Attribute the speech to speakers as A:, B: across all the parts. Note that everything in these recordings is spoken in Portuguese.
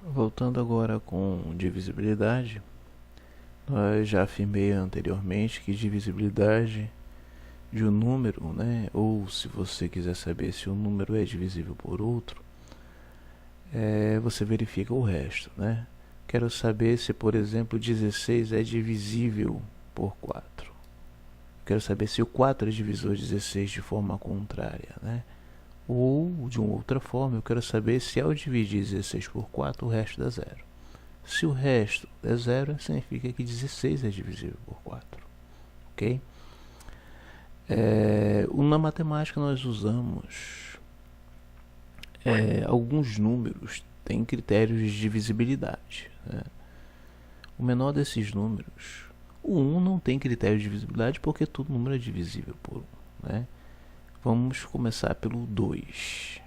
A: Voltando agora com divisibilidade, nós já afirmei anteriormente que divisibilidade de um número, né, ou se você quiser saber se um número é divisível por outro, você verifica o resto, né? Quero saber se, por exemplo, 16 é divisível por 4. Quero saber se o 4 é divisor de 16 de forma contrária, né? Ou, de uma outra forma, eu quero saber se ao dividir 16 por 4, o resto dá zero. Se o resto é zero, significa que 16 é divisível por 4. Ok? Na matemática nós usamos alguns números têm critérios de divisibilidade, né? O menor desses números, o 1 não tem critério de divisibilidade porque todo número é divisível por 1, né? Vamos começar pelo 2.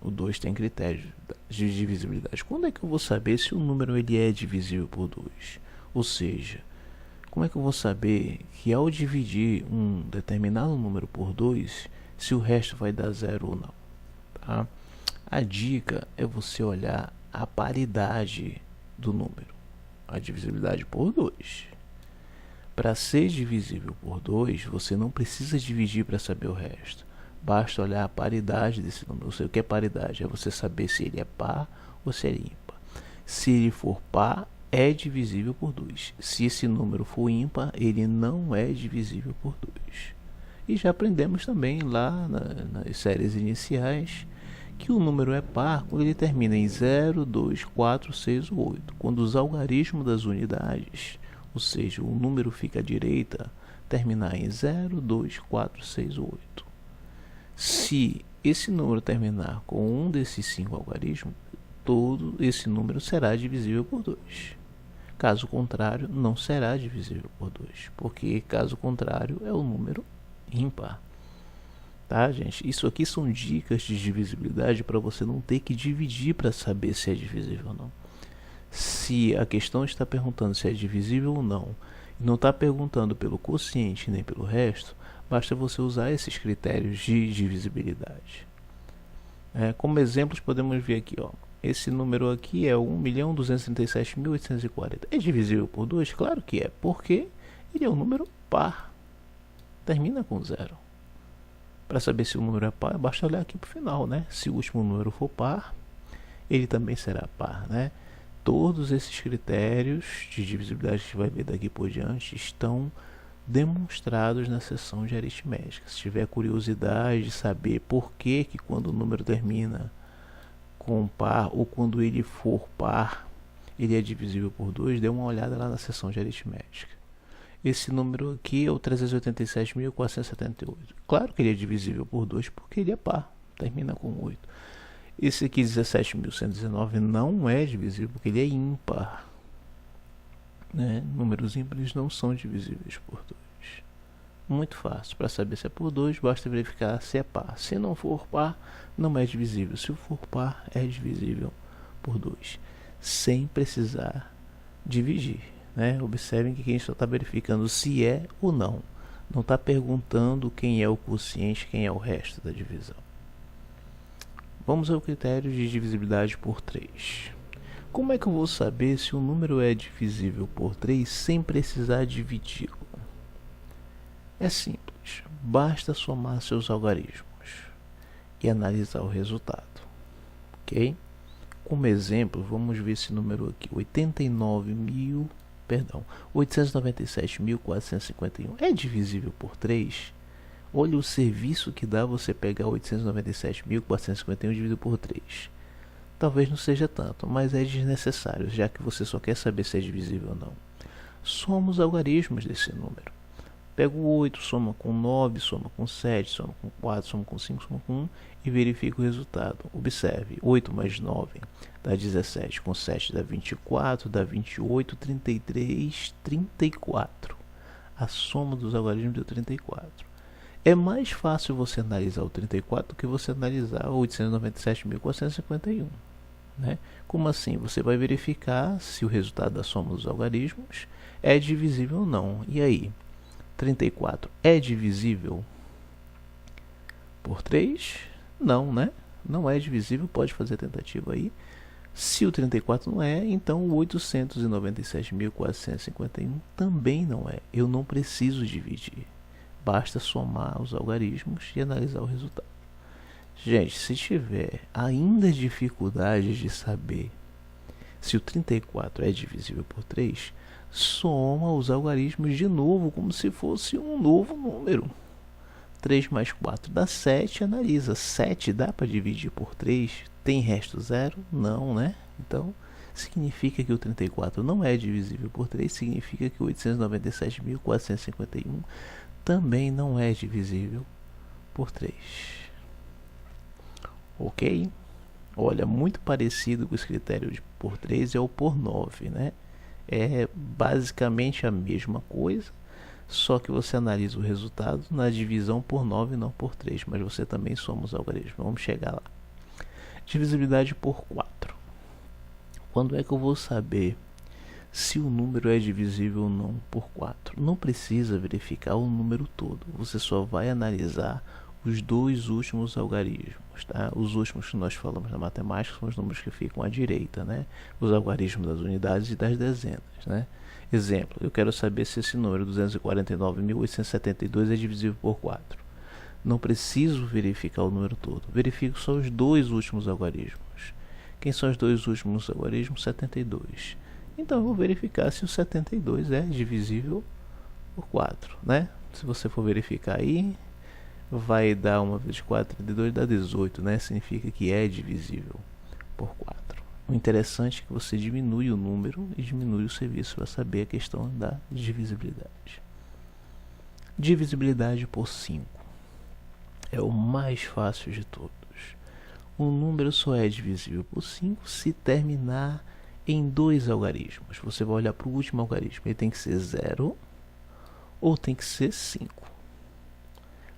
A: O 2 tem critério de divisibilidade. Quando é que eu vou saber se o número ele é divisível por 2? Ou seja, como é que eu vou saber que ao dividir um determinado número por 2, se o resto vai dar zero ou não? Tá? A dica é você olhar a paridade do número, a divisibilidade por 2. Para ser divisível por 2, você não precisa dividir para saber o resto. Basta olhar a paridade desse número. O que é paridade? É você saber se ele é par ou se ele é ímpar. Se ele for par, é divisível por 2. Se esse número for ímpar, ele não é divisível por 2. E já aprendemos também lá nas séries iniciais que o número é par quando ele termina em 0, 2, 4, 6 ou 8. Quando os algarismos das unidades, ou seja, o número fica à direita, terminar em 0, 2, 4, 6 ou 8. Se esse número terminar com um desses 5 algarismos, todo esse número será divisível por 2. Caso contrário, não será divisível por 2, porque caso contrário é o número ímpar. Tá, gente? Isso aqui são dicas de divisibilidade para você não ter que dividir para saber se é divisível ou não. Se a questão está perguntando se é divisível ou não, e não está perguntando pelo quociente nem pelo resto, basta você usar esses critérios de divisibilidade. Como exemplos, podemos ver aqui, ó, esse número aqui é 1.237.840. É divisível por 2? Claro que é, porque ele é um número par, termina com zero. Para saber se o número é par, basta olhar aqui para o final, né? Se o último número for par, ele também será par, né? Todos esses critérios de divisibilidade que a gente vai ver daqui por diante estão demonstrados na seção de aritmética. Se tiver curiosidade de saber por que quando o número termina com par ou quando ele for par, ele é divisível por 2, dê uma olhada lá na seção de aritmética. Esse número aqui é o 387.478. Claro que ele é divisível por 2 porque ele é par, termina com 8. Esse aqui, 17.119, não é divisível porque ele é ímpar, né? Números ímpares não são divisíveis por 2. Muito fácil. Para saber se é por 2, basta verificar se é par. Se não for par, não é divisível. Se for par, é divisível por 2, sem precisar dividir, né? Observem que a gente só está verificando se é ou não. Não está perguntando quem é o quociente, quem é o resto da divisão. Vamos ao critério de divisibilidade por 3. Como é que eu vou saber se o número é divisível por 3 sem precisar dividi-lo? É simples, basta somar seus algarismos e analisar o resultado, ok? Como exemplo, vamos ver esse número aqui, 897.451 é divisível por 3? Olha o serviço que dá você pegar 897.451 dividido por 3. Talvez não seja tanto, mas é desnecessário, já que você só quer saber se é divisível ou não. Soma os algarismos desse número. Pega o 8, soma com 9, soma com 7, soma com 4, soma com 5, soma com 1 e verifica o resultado. Observe, 8 mais 9 dá 17, com 7 dá 24, dá 28, 33, 34. A soma dos algarismos deu 34. É mais fácil você analisar o 34 do que você analisar o 897.451. Né? Como assim? Você vai verificar se o resultado da soma dos algarismos é divisível ou não. E aí? 34 é divisível por 3? Não, né? Não é divisível, pode fazer a tentativa aí. Se o 34 não é, então o 897.451 também não é. Eu não preciso dividir. Basta somar os algarismos e analisar o resultado. Gente, se tiver ainda dificuldade de saber se o 34 é divisível por 3, soma os algarismos de novo, como se fosse um novo número. 3 mais 4 dá 7, analisa. 7 dá para dividir por 3? Tem resto zero? Não, né? Então, significa que o 34 não é divisível por 3, significa que o 897.451 também não é divisível por 3. Ok? Olha, muito parecido com os critérios de por 3 é o por 9, né? É basicamente a mesma coisa, só que você analisa o resultado na divisão por 9 e não por 3, mas você também soma os algarismos. Vamos chegar lá. Divisibilidade por 4. Quando é que eu vou saber se o número é divisível ou não por 4? Não precisa verificar o número todo, você só vai analisar os dois últimos algarismos, tá? Os últimos que nós falamos na matemática são os números que ficam à direita, né? Os algarismos das unidades e das dezenas, né? Exemplo, eu quero saber se esse número 249.872 é divisível por 4. Não preciso verificar o número todo, verifico só os dois últimos algarismos. Quem são os dois últimos algarismos? 72. Então eu vou verificar se o 72 é divisível por 4, né? Se você for verificar aí, vai dar 1 vezes 4, 32, dá 18, né? Significa que é divisível por 4. O interessante é que você diminui o número e diminui o serviço para saber a questão da divisibilidade. Divisibilidade por 5 é o mais fácil de todos. Um número só é divisível por 5 se terminar em dois algarismos. Você vai olhar para o último algarismo, ele tem que ser 0 ou tem que ser 5.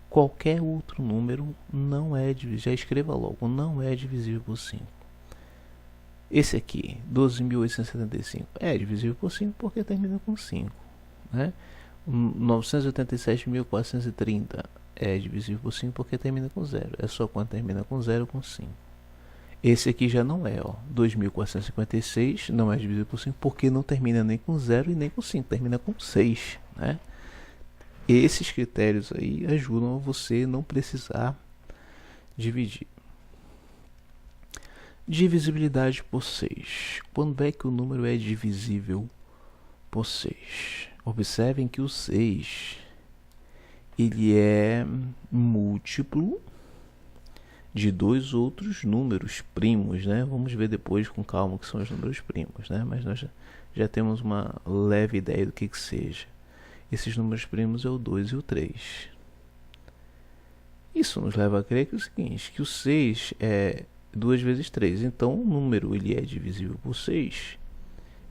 A: Qualquer outro número não é divisível, já escreva logo, não é divisível por 5. Esse aqui, 12.875, é divisível por 5 porque termina com 5, né? 987.430 é divisível por 5 porque termina com 0. É só quando termina com 0 com 5. Esse aqui já não é, ó. 2.456 não é divisível por 5 porque não termina nem com 0 e nem com 5, termina com 6, né? Esses critérios aí ajudam a você não precisar dividir. Divisibilidade por 6. Quando é que o número é divisível por 6? Observem que o 6 ele é múltiplo de dois outros números primos, né? Vamos ver depois com calma o que são os números primos, né? Mas nós já temos uma leve ideia do que seja. Esses números primos é o 2 e o 3. Isso nos leva a crer que é o seguinte, que o 6 é 2 vezes 3. Então, o número ele é divisível por 6,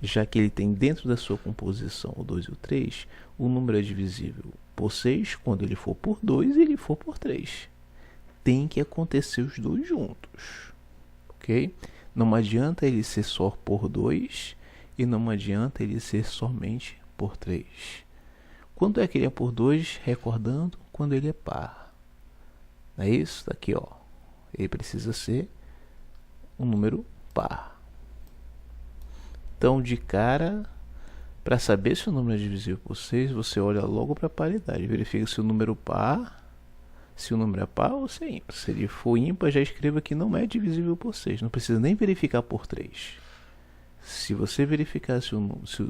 A: já que ele tem dentro da sua composição o 2 e o 3, o número é divisível por 6 quando ele for por 2 e ele for por 3. Tem que acontecer os dois juntos, ok? Não adianta ele ser só por 2 e não adianta ele ser somente por 3. Quando é que ele é por 2? Recordando, quando ele é par. Não é isso? Daqui, ó. Ele precisa ser um número par. Então, de cara, para saber se o número é divisível por 6, você olha logo para a paridade. Verifica se o número par, se o número é par ou se é ímpar. Se ele for ímpar, já escreva que não é divisível por 6. Não precisa nem verificar por 3. Se você verificar se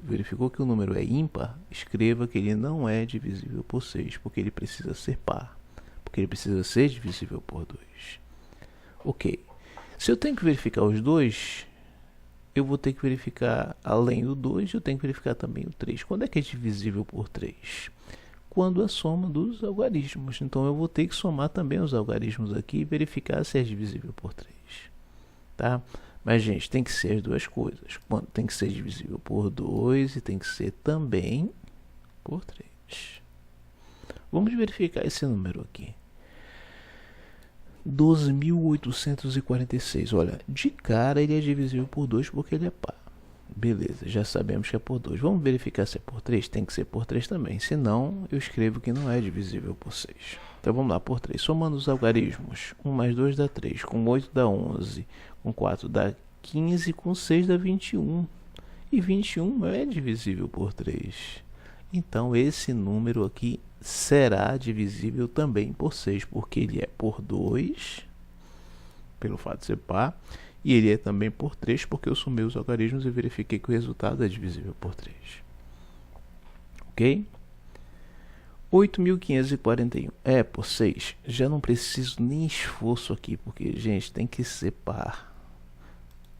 A: verificou que o número é ímpar, escreva que ele não é divisível por 6, porque ele precisa ser par, porque ele precisa ser divisível por 2. Ok. Se eu tenho que verificar os dois, eu vou ter que verificar, além do 2, eu tenho que verificar também o 3. Quando é que é divisível por 3? Quando a soma dos algarismos. Então eu vou ter que somar também os algarismos aqui e verificar se é divisível por 3. Tá? Mas, gente, tem que ser as duas coisas. Quando tem que ser divisível por 2 e tem que ser também por 3. Vamos verificar esse número aqui. 12.846. Olha, de cara ele é divisível por 2 porque ele é par. Beleza, já sabemos que é por 2. Vamos verificar se é por 3? Tem que ser por 3 também. Senão, eu escrevo que não é divisível por 6. Então vamos lá, por 3. Somando os algarismos. 1 mais 2 dá 3. Com 8 dá 11. Com 4 dá 15 com 6 dá 21. E 21 é divisível por 3. Então esse número aqui será divisível também por 6, porque ele é por 2, pelo fato de ser par, e ele é também por 3, porque eu somei os algarismos e verifiquei que o resultado é divisível por 3. Ok? 8.541 é por 6. Já não preciso nem esforço aqui, porque, gente, tem que ser par.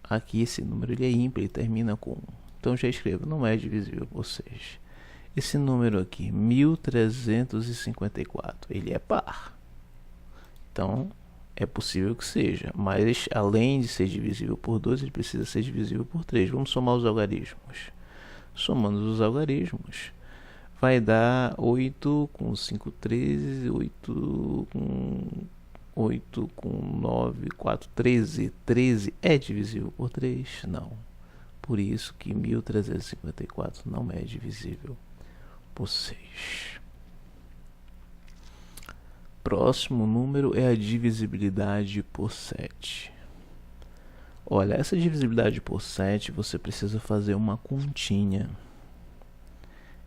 A: Aqui esse número ele é ímpar, ele termina com 1. Então já escrevo, não é divisível por 6. Esse número aqui, 1354, ele é par. Então é possível que seja, mas além de ser divisível por 2, ele precisa ser divisível por 3. Vamos somar os algarismos. Somando os algarismos, vai dar 8 com 5, 13, 8 com 9, 4, 13. 13 é divisível por 3? Não. Por isso que 1354 não é divisível por 6. Próximo número é a divisibilidade por 7. Olha, essa divisibilidade por 7 você precisa fazer uma continha.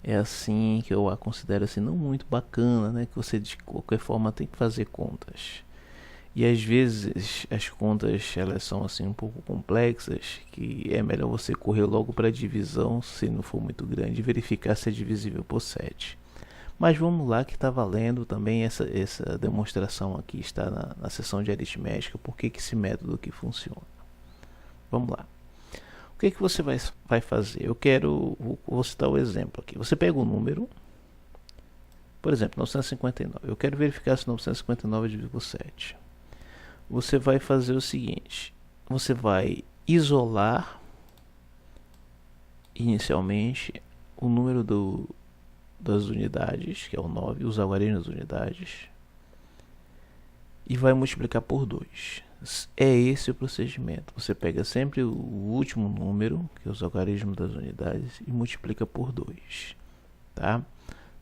A: É assim que eu a considero assim, não muito bacana, né? Que você de qualquer forma tem que fazer contas. E às vezes as contas elas são assim um pouco complexas, que é melhor você correr logo para a divisão, se não for muito grande, e verificar se é divisível por 7. Mas vamos lá que está valendo também essa demonstração aqui, está na seção de aritmética, por que esse método aqui funciona. Vamos lá. O que você vai fazer? Vou citar o exemplo aqui. Você pega o número, por exemplo, 959. Eu quero verificar se 959 é divisível por 7. Você vai fazer o seguinte, você vai isolar inicialmente o número das unidades, que é o 9, os algarismos das unidades, e vai multiplicar por 2. É esse o procedimento. Você pega sempre o último número, que é os algarismos das unidades, e multiplica por 2. Tá?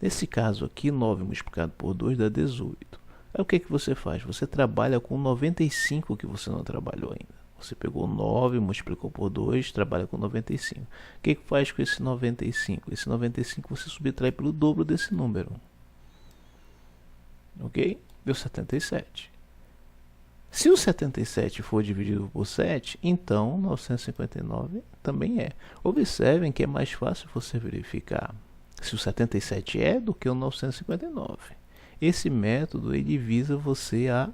A: Nesse caso aqui, 9 multiplicado por 2 dá 18. Aí o que você faz? Você trabalha com 95 que você não trabalhou ainda. Você pegou 9, multiplicou por 2, trabalha com 95. O que faz com esse 95? Esse 95 você subtrai pelo dobro desse número. Ok? Deu 77. Se o 77 for dividido por 7, então 959 também é. Observem que é mais fácil você verificar se o 77 é do que o 959. Esse método ele visa você a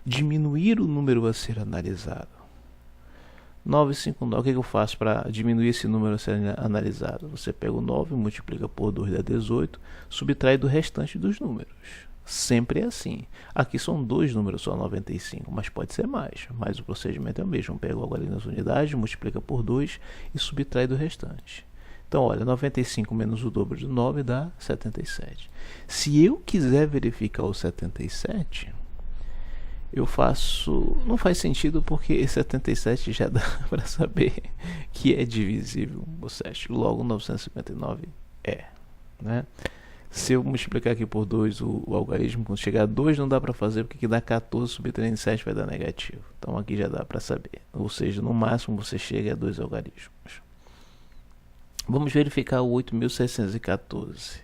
A: diminuir o número a ser analisado. 959, o que eu faço para diminuir esse número a ser analisado? Você pega o 9, multiplica por 2 dá 18, subtrai do restante dos números. Sempre é assim. Aqui são dois números só, 95, mas pode ser mais. Mas o procedimento é o mesmo. Pega agora nas unidades, multiplica por 2 e subtrai do restante. Então, olha, 95 menos o dobro de 9 dá 77. Se eu quiser verificar o 77, eu faço... Não faz sentido porque 77 já dá para saber que é divisível por 7. Logo, 959 é, né? Se eu multiplicar aqui por 2 o algarismo, quando chegar a 2 não dá para fazer, porque aqui dá 14 subtraindo 7 vai dar negativo. Então aqui já dá para saber. Ou seja, no máximo você chega a 2 algarismos. Vamos verificar o 8.614.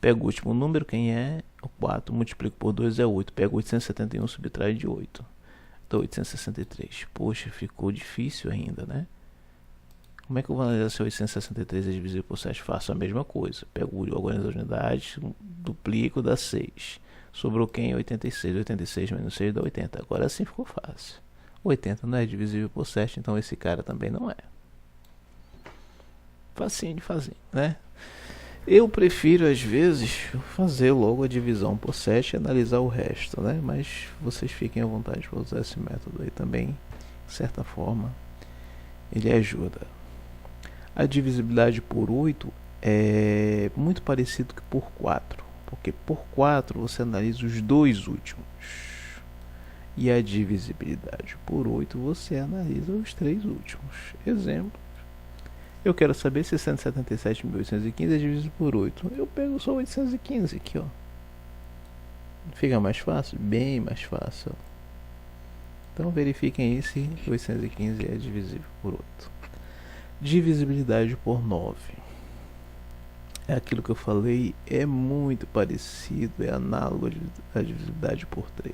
A: Pego o último número, quem é? O 4. Multiplico por 2 é 8. Pego 871, subtrai de 8. Então 863. Poxa, ficou difícil ainda, né? Como é que eu vou analisar se 863 é divisível por 7? Faço a mesma coisa. Pego o algarismo das unidades, duplico, dá 6. Sobrou quem? 86. 86 menos 6 dá 80. Agora sim ficou fácil. 80 não é divisível por 7, então esse cara também não é. Facinho de fazer, né? Eu prefiro às vezes fazer logo a divisão por 7 e analisar o resto, né? Mas vocês fiquem à vontade para usar esse método aí também. De certa forma, ele ajuda. A divisibilidade por 8 é muito parecido que por 4, porque por 4 você analisa os dois últimos. E a divisibilidade por 8 você analisa os 3 últimos. Exemplo. Eu quero saber se 177.815 é dividido por 8. Eu pego só 815 aqui, ó. Fica mais fácil? Bem mais fácil. Então verifiquem aí se 815 é divisível por 8. Divisibilidade por 9. É aquilo que eu falei, é muito parecido, é análogo à divisibilidade por 3.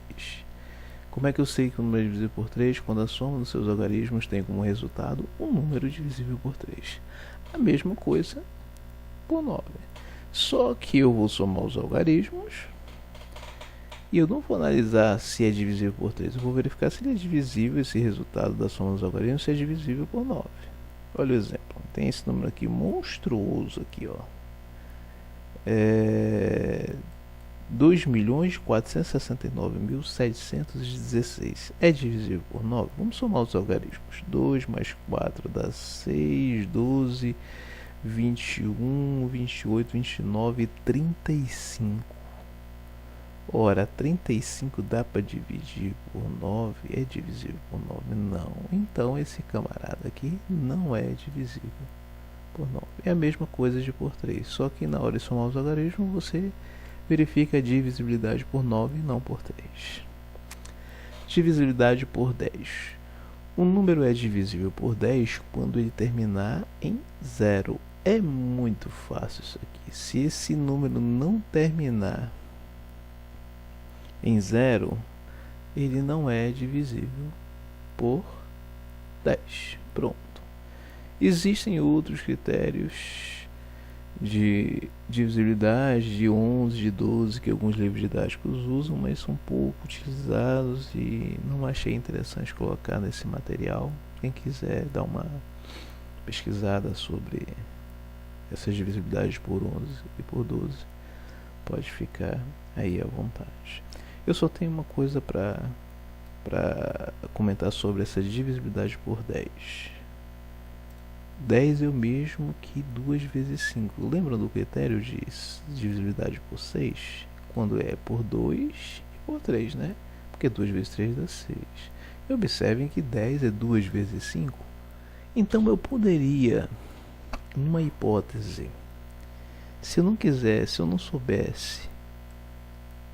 A: Como é que eu sei que o número é divisível por 3? Quando a soma dos seus algarismos tem como resultado um número divisível por 3. A mesma coisa por 9. Só que eu vou somar os algarismos e eu não vou analisar se é divisível por 3. Eu vou verificar se ele é divisível, esse resultado da soma dos algarismos, se é divisível por 9. Olha o exemplo. Tem esse número aqui monstruoso aqui, ó. 2.469.716 é divisível por 9. Vamos somar os algarismos. 2 mais 4 dá 6, 12, 21, 28, 29 e 35. Ora, 35 dá para dividir por 9? É divisível por 9? Não. Então esse camarada aqui não é divisível por 9. É a mesma coisa de por 3, só que na hora de somar os algarismos você verifica a divisibilidade por 9 e não por 3. Divisibilidade por 10. Um número é divisível por 10 quando ele terminar em 0. É muito fácil isso aqui. Se esse número não terminar em 0, ele não é divisível por 10. Pronto. Existem outros critérios de divisibilidade, de 11, de 12, que alguns livros didáticos usam, mas são pouco utilizados e não achei interessante colocar nesse material. Quem quiser dar uma pesquisada sobre essas divisibilidades por 11 e por 12, pode ficar aí à vontade. Eu só tenho uma coisa para comentar sobre essa divisibilidade por 10. 10 é o mesmo que 2 vezes 5. Lembram do critério de divisibilidade por 6? Quando é por 2 e por 3, né? Porque 2 vezes 3 dá 6. E observem que 10 é 2 vezes 5. Então eu poderia, numa hipótese, se eu não soubesse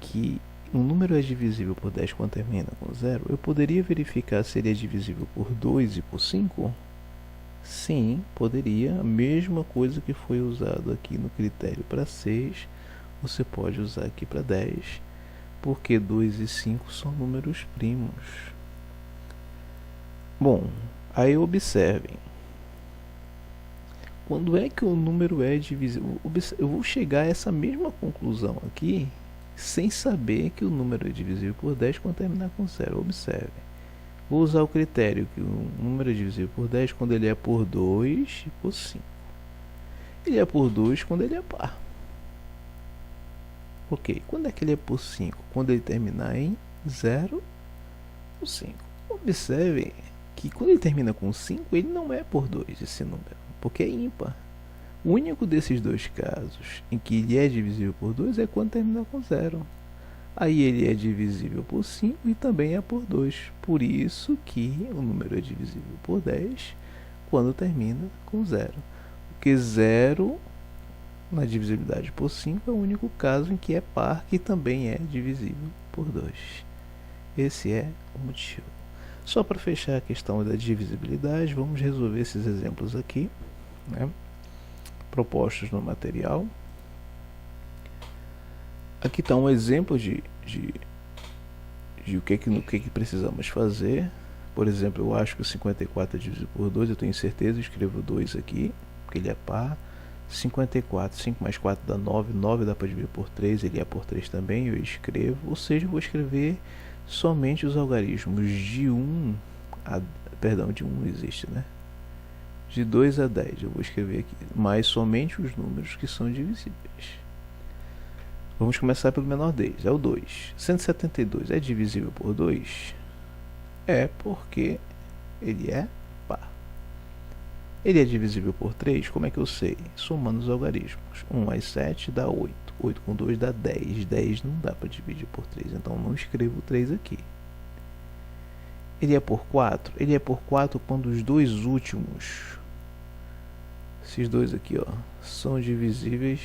A: que um número é divisível por 10 quando termina com 0, eu poderia verificar se ele é divisível por 2 e por 5? Sim, poderia. A mesma coisa que foi usado aqui no critério para 6, você pode usar aqui para 10, porque 2 e 5 são números primos. Bom, aí observem. Quando é que o número é divisível? Eu vou chegar a essa mesma conclusão aqui sem saber que o número é divisível por 10 quando terminar com 0. Observe. Vou usar o critério que o número é divisível por 10 quando ele é por 2 e por 5. Ele é por 2 quando ele é par. Ok, quando é que ele é por 5? Quando ele terminar em 0 ou 5. Observem que quando ele termina com 5, ele não é por 2 esse número, porque é ímpar. O único desses dois casos em que ele é divisível por 2 é quando termina com 0. Aí ele é divisível por 5 e também é por 2. Por isso que o número é divisível por 10 quando termina com 0. Porque 0 na divisibilidade por 5 é o único caso em que é par, que também é divisível por 2. Esse é o motivo. Só para fechar a questão da divisibilidade, vamos resolver esses exemplos aqui, né, propostos no material. Aqui está um exemplo de o que precisamos fazer. Por exemplo, eu acho que o 54 é divisível por 2, eu tenho certeza, eu escrevo 2 aqui, porque ele é par. 54, 5 mais 4 dá 9, 9 dá para dividir por 3, ele é por 3 também, eu escrevo, ou seja, eu vou escrever somente os algarismos de 1 a, de 1 não existe, né? De 2 a 10, eu vou escrever aqui, mas somente os números que são divisíveis. Vamos começar pelo menor deles, é o 2. 172 é divisível por 2? É, porque ele é par. Ele é divisível por 3? Como é que eu sei? Somando os algarismos. 1 mais 7 dá 8. 8 com 2 dá 10. 10 não dá para dividir por 3, então não escrevo 3 aqui. Ele é por 4? Ele é por 4 quando os dois últimos, esses dois aqui, ó, são divisíveis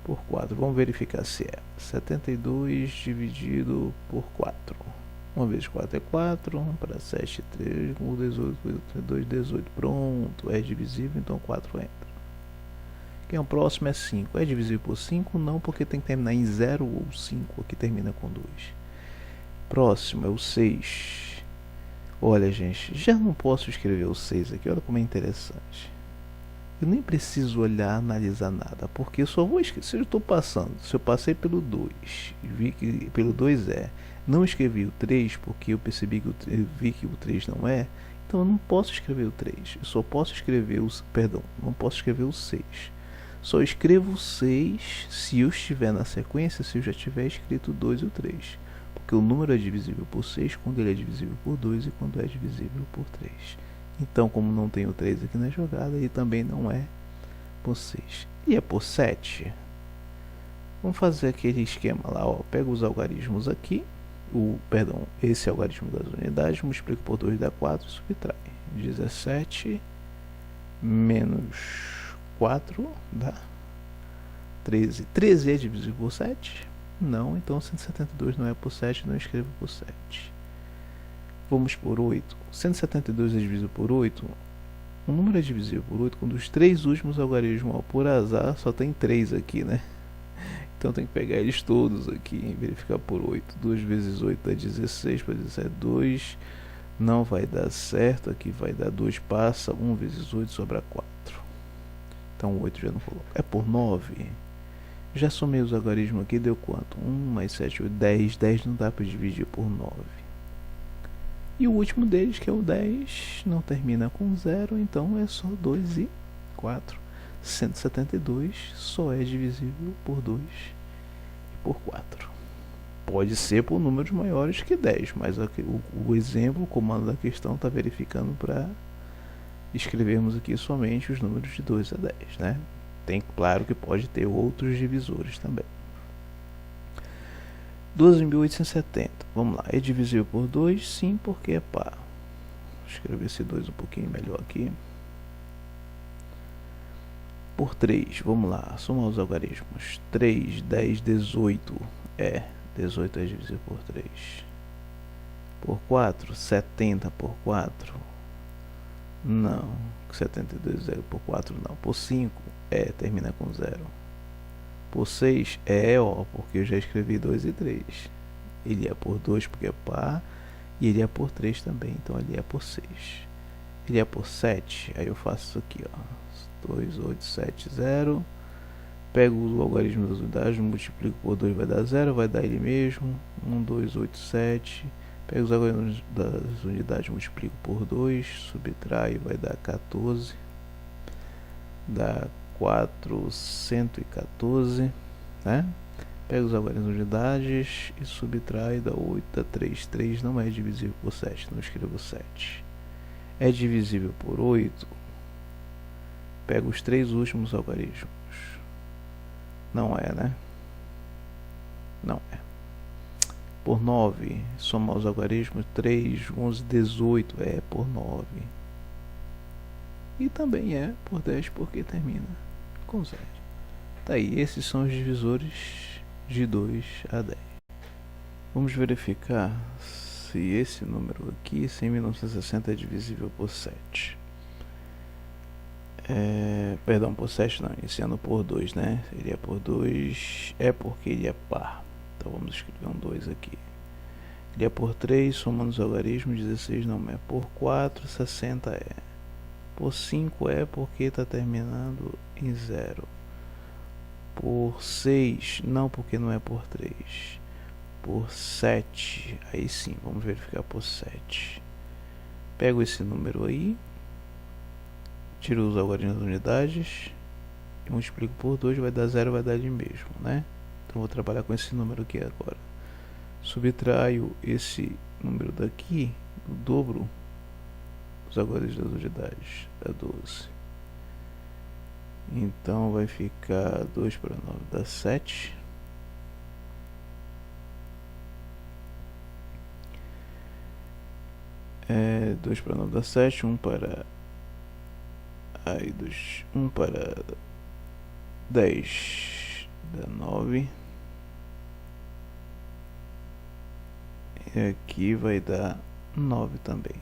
A: por 4. Vamos verificar se é 72 dividido por 4. 1 vezes 4 é 4, 1 para 7 é 3, 1, 18, 2, 18. Pronto, é divisível, então 4 entra. Quem é o próximo é 5. É divisível por 5? Não, porque tem que terminar em 0 ou 5. Aqui termina com 2. Próximo é o 6. Olha, gente, já não posso escrever o 6 aqui. Olha como é interessante. Eu nem preciso olhar, analisar nada, porque eu só vou escrever. Se eu estou passando, se eu passei pelo 2, vi que pelo 2 é, não escrevi o 3 porque eu percebi que vi que o 3 não é, então eu não posso escrever o 3. Eu só posso escrever não posso escrever o 6. Só escrevo o 6 se eu estiver na sequência, se eu já tiver escrito o 2 e o 3. Porque o número é divisível por 6 quando ele é divisível por 2 e quando é divisível por 3. Então, como não tem o 3 aqui na jogada, ele também não é por 6. E é por 7. Vamos fazer aquele esquema lá, ó. Pega os algarismos aqui. Esse algarismo das unidades, multiplica por 2 dá 4 e subtrai. 17 menos 4 dá 13. 13 é divisível por 7? Não, então 172 não é por 7, não escrevo por 7. Vamos por 8. 172 é divisível por 8. O número é divisível por 8 quando os 3 últimos algarismos, ó, por azar, só tem 3 aqui, né? Então tem que pegar eles todos aqui e verificar por 8. 2 vezes 8 dá 16, para 17, 2. Não vai dar certo, aqui vai dar 2, passa. 1 vezes 8 sobra 4. Então 8 já não coloca. É por 9. Já somei os algarismos aqui, deu quanto? 1 mais 7, 8, 10. 10 não dá para dividir por 9. E o último deles, que é o 10, não termina com 0, então é só 2 e 4. 172 só é divisível por 2 e por 4. Pode ser por números maiores que 10, mas o exemplo, o comando da questão está verificando para escrevermos aqui somente os números de 2 a 10, né? Tem, claro que pode ter outros divisores também. 12.870. Vamos lá. É divisível por 2? Sim, porque é par. Vou escrever esse 2 um pouquinho melhor aqui. Por 3. Vamos lá. Somar os algarismos. 3, 10, 18. 18 é divisível por 3. Por 4. 70 por 4. Não. 72 é por 4 não. Por 5. Termina com 0. Por 6 porque eu já escrevi 2 e 3. Ele é por 2 porque é par. E ele é por 3 também, então ele é por 6. Ele é por 7, aí eu faço isso aqui, ó. 2, 8, 7, 0. Pego o logaritmo das unidades, multiplico por 2, vai dar 0, vai dar ele mesmo. 1, 2, 8, 7. Pego os logaritmos das unidades, multiplico por 2, subtrai, vai dar 14. Dá 414, né? Pega os algarismos de unidades e subtrai, dá 8, dá 3. 3 não é divisível por 7, não escrevo 7. É divisível por 8. Pega os 3 últimos algarismos. Não é, né? Não é. Por 9, somar os algarismos, 3, 11, 18, é por 9. E também é por 10 porque termina com 0. Tá aí, esses são os divisores de 2 a 10. Vamos verificar se esse número aqui, 100.960, é divisível por 7. Perdão, por 7 não, iniciando por 2, né? Ele é por 2, porque ele é par. Então vamos escrever um 2 aqui. Ele é por 3, somando os algarismos, 16 não é. Por 4, 60 é. Por 5 porque está terminando em 0. Por 6, não, porque não é por 3. Por 7, aí sim, vamos verificar por 7. Pego esse número aí, tiro os algarismos das unidades e multiplico por 2, vai dar 0, vai dar ali mesmo, né? Então vou trabalhar com esse número aqui agora. Subtraio esse número daqui, o dobro dos algarismos das unidades, dá 12. Então vai ficar 2 para 9 dá 7. É, 2 para 9 dá 7. 1 para... Aí, 1 para 10 dá 9. E aqui vai dar 9 também.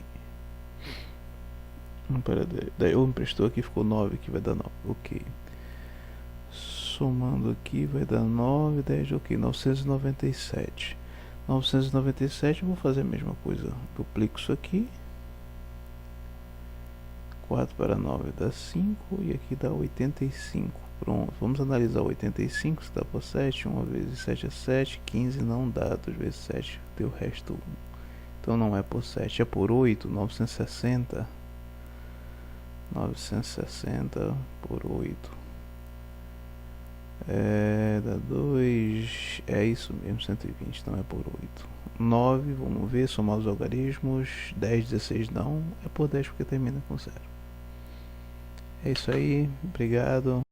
A: Daí eu emprestou aqui, ficou 9, aqui vai dar 9. Ok. Somando aqui vai dar 9, 10, ok. 997. 997, eu vou fazer a mesma coisa. Duplico isso aqui. 4 para 9 dá 5 e aqui dá 85. Pronto, vamos analisar o 85, se dá por 7, 1 vezes 7 é 7, 15 não dá, 2 vezes 7 deu o resto 1. Então não é por 7, é por 8, 960. 960 por 8. Dá 2, é isso mesmo, 120, não é por 8. 9, vamos ver, somar os algarismos, 10, 16 não, é por 10 porque termina com 0. É isso aí, obrigado.